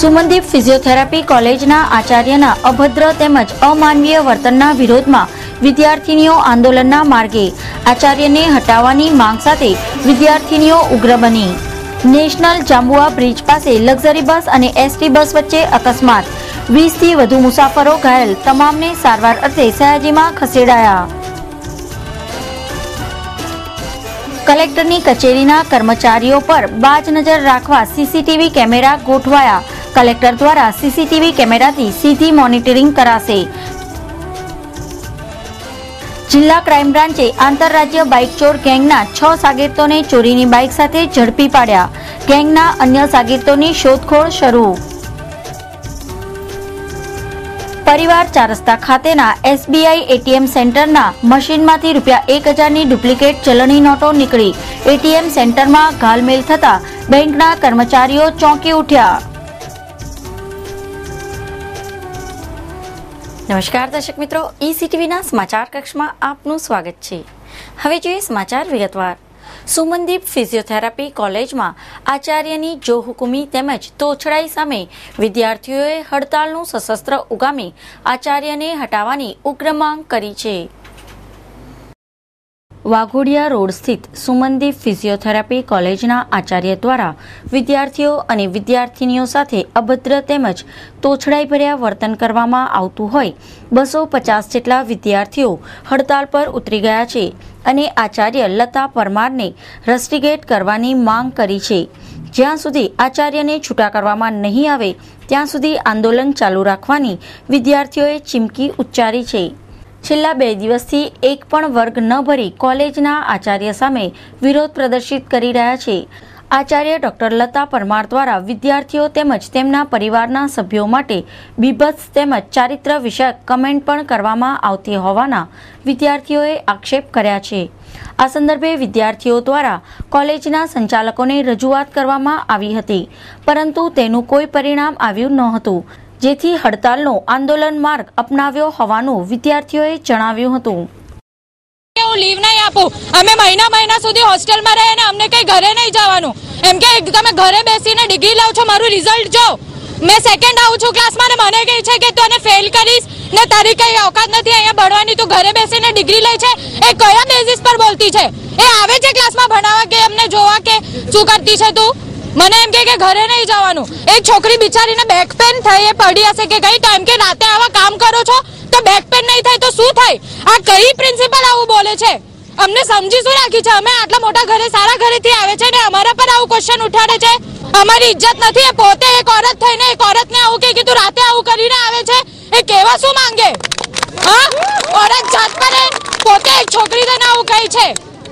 Sumandeep physiotherapy કોલેજના આચાર્યના અભદ્ર તેમજ અમાનવીય વર્તનના વિરોધમાં વિદ્યાર્થીનીઓ આંદોલનના માર્ગે। આચાર્યને હટાવવાની માંગ સાથે વિદ્યાર્થીનીઓ ઉગ્ર બની। નેશનલ જાંબુઆ બ્રિજ પાસે લક્ઝરી બસ અને એસટી બસ વચ્ચે અકસ્માત। 20 થી વધુ મુસાફરો ઘાયલ, તમામને સારવાર અર્થે સયાજીમાં ખસેડાયા। કલેક્ટરની કચેરીના કર્મચારીઓ પર બાજ નજર રાખવા સીસીટીવી કેમેરા ગોઠવાયા। કલેક્ટર દ્વારા સીસીટીવી કેમેરાથી સીધી મોનિટરિંગ કરાશે। જિલ્લા ક્રાઇમ બ્રાન્ચે આંતરરાજ્ય બાઇક ચોર ગેંગના 6 સાગીરતોને ચોરીની બાઇક સાથે ઝડપી પાડ્યા। ગેંગના અન્ય સાગીરતોની શોધખોળ શરૂ। પરિવાર 4 રસ્તા ખાતેના એસબીઆઈ એટીએમ સેન્ટરના મશીનમાંથી ₹1000 ની ડુપ્લિકેટ ચલણી નોટો નીકળી। એટીએમ સેન્ટરમાં ઘાલમેલ થતા બેંકના કર્મચારીઓ ચોંકી ઉઠ્યા। નમસ્કાર દર્શક મિત્રો, ઈસીટીવીના સમાચાર કક્ષમાં આપનું સ્વાગત છે। હવે જોઈએ સમાચાર વિગતવાર। સુમનદીપ ફિઝિયોથેરાપી કોલેજમાં આચાર્યની જોહુકુમી તેમજ તોછડાઈ સામે વિદ્યાર્થીઓએ હડતાલનું સશસ્ત્ર ઉગામી આચાર્યને હટાવવાની ઉગ્ર માંગ કરી છે। વાઘોડિયા રોડ સ્થિત સુમનદીપ ફિઝિયોથેરાપી કોલેજના આચાર્ય દ્વારા વિદ્યાર્થીઓ અને વિદ્યાર્થીનીઓ સાથે અભદ્ર તેમજ તોછડાઈભર્યા વર્તન કરવામાં આવતું હોય 250 જેટલા વિદ્યાર્થીઓ હડતાલ પર ઉતરી ગયા છે અને આચાર્ય લતા પરમારને રસ્ટિગેટ કરવાની માંગ કરી છે। જ્યાં સુધી આચાર્યને છૂટા કરવામાં નહીં આવે ત્યાં સુધી આંદોલન ચાલુ રાખવાની વિદ્યાર્થીઓએ ચીમકી ઉચ્ચારી છે। છેલ્લા 2 દિવસથી એક પણ વર્ગ ન ભરી કોલેજના આચાર્ય સામે વિરોધ પ્રદર્શિત કરી રહ્યા છે। આચાર્ય ડોક્ટર લતા પરમાર દ્વારા વિદ્યાર્થીઓ તેમજ તેમના પરિવારના સભ્યો માટે બીભત્સ તેમજ ચારિત્ર વિષયક કમેન્ટ પણ કરવામાં આવતી હોવાના વિદ્યાર્થીઓએ આક્ષેપ કર્યા છે। આ સંદર્ભે વિદ્યાર્થીઓ દ્વારા કોલેજના સંચાલકોને રજૂઆત કરવામાં આવી હતી, પરંતુ તેનું કોઈ પરિણામ આવ્યું નહોતું, જેથી હડતાલનો આંદોલન માર્ગ અપનાવ્યો હોવાનું વિદ્યાર્થીઓએ જણાવ્યું હતું। હું લીવ નહીં આપું, અમે મહિના સુધી હોસ્ટેલમાં રહે અને અમને કઈ ઘરે નહીં જવાનું। એમ કે તમે ઘરે બેસીને ડિગ્રી લાવ છો, મારું રિઝલ્ટ જો, મેં સેકન્ડ આવું છું ક્લાસમાં ને મને કહે છે કે તું આને ફેલ કરીશ ને તારી કઈ औकात નથી અહીંયા ભણવાની, તું ઘરે બેસીને ડિગ્રી લે છે। એ કયા બેઝિસ પર બોલતી છે? એ આવે છે ક્લાસમાં ભણાવવા કે એમને જોવા કે શું કરતી છે તું? મને એમ કે ઘરે નહીં જવાનું। એક છોકરી બિચારીને બેક પેન થઈ, એ પડી હશે કે કઈ, તો એમ કે રાતે આવા કામ કરો છો તો બેક પેન નહીં થાય તો શું થાય? આ કઈ પ્રિન્સિપલ આવું બોલે છે? અમને સમજી શું રાખી છે? અમે આટલા મોટા ઘરે સારા ઘરેથી આવે છે ને અમારા પર આવું ક્વેશ્ચન ઉઠાડે છે। અમારી ઇજ્જત નથી। એ પોતે એક ઓરત થઈને એક ઓરતને આવું કે તું રાતે આવું કરીને આવે છે, એ કેવા શું માંગે? હા, ઓરત જાત પર પોતે એક છોકરી થઈને આવું કહે છે।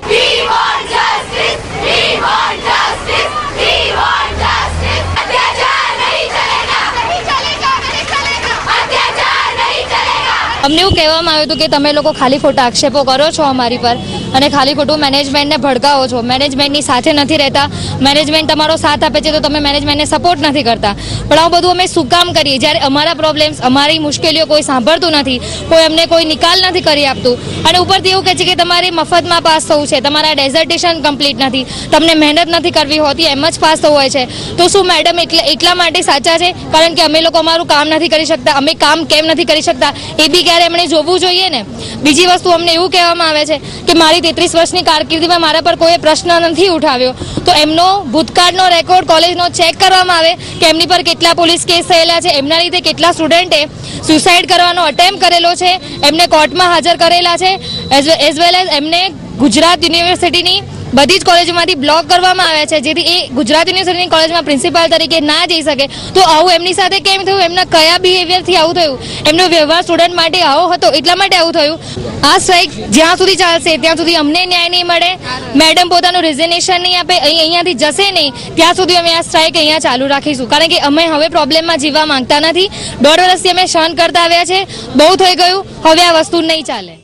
We want justice, we want justice, we want justice. અત્યાચાર નહીં ચલેગા, નહીં ચલેગા, નહીં ચલેગા, અત્યાચાર નહીં ચલેગા। અમને એવું કહેવામાં આવ્યું હતું કે તમે લોકો ખાલી ખોટા આક્ષેપો કરો છો અમારી પર અને ખાલી ખોટું મેનેજમેન્ટને ભડકાવો છો, મેનેજમેન્ટની સાથે નથી રહેતા, મેનેજમેન્ટ તમારો સાથ આપે છે તો તમે મેનેજમેન્ટને સપોર્ટ નથી કરતા। પણ આવું બધું અમે શું કામ કરીએ જ્યારે અમારા પ્રોબ્લેમ્સ, અમારી મુશ્કેલીઓ કોઈ સાંભળતું નથી, કોઈ અમને કોઈ નિકાલ નથી કરી આપતું, અને ઉપરથી એવું કહે છે કે તમારે મફતમાં પાસ થવું છે, તમારા ડેઝર્ટેશન કમ્પ્લીટ નથી, તમને મહેનત નથી કરવી હોતી, એમ જ પાસ થવું હોય છે। તો શું મેડમ એટલા માટે સાચા છે કારણ કે અમે લોકો અમારું કામ નથી કરી શકતા? અમે કામ કેમ નથી કરી શકતા એ બી ક્યારે એમણે જોવું જોઈએ ને। બીજી વસ્તુ અમને એવું કહેવામાં આવે છે કે મારી 33 વર્ષની કારકિર્દીમાં મારા પર કોઈ પ્રશ્ન નથી ઉઠાવ્યો, તો એમનો ભૂતકાળનો રેકોર્ડ કોલેજનો ચેક કરવામાં આવે કે એમની પર કેટલા પોલીસ કેસ થયેલા છે, એમના લીધે કેટલા સ્ટુડન્ટે સુસાઇડ કરવાનો અટેમ્પ્ટ કરેલો છે, એમને કોર્ટમાં હાજર કરેલા છે, એઝ વેલ એઝ એમને ગુજરાત યુનિવર્સિટીની બધી જ કોલેજોમાંથી બ્લોક કરવામાં આવ્યા છે, જેથી એ ગુજરાત યુનિવર્સિટીની કોલેજમાં પ્રિન્સિપાલ તરીકે ના જઈ શકે। તો આવું એમની સાથે કેમ થયું? એમના કયા બિહેવિયરથી આવું થયું? એમનો વ્યવહાર સ્ટુડન્ટ માટે આવો હતો એટલા માટે આવું થયું। આ સ્ટ્રાઇક જ્યાં સુધી ચાલશે ત્યાં સુધી અમને ન્યાય નહીં મળે, મેડમ પોતાનું રિઝિગ્નેશન નહીં આપે, અહીંયાથી જશે નહીં ત્યાં સુધી અમે આ સ્ટ્રાઇક અહીંયા ચાલુ રાખીશું, કારણ કે અમે હવે પ્રોબ્લેમમાં જીવવા માંગતા નથી। 1.5 વર્ષથી અમે સહન કરતા આવ્યા છે, બહુ થઈ ગયું, હવે આ વસ્તુ નહીં ચાલે।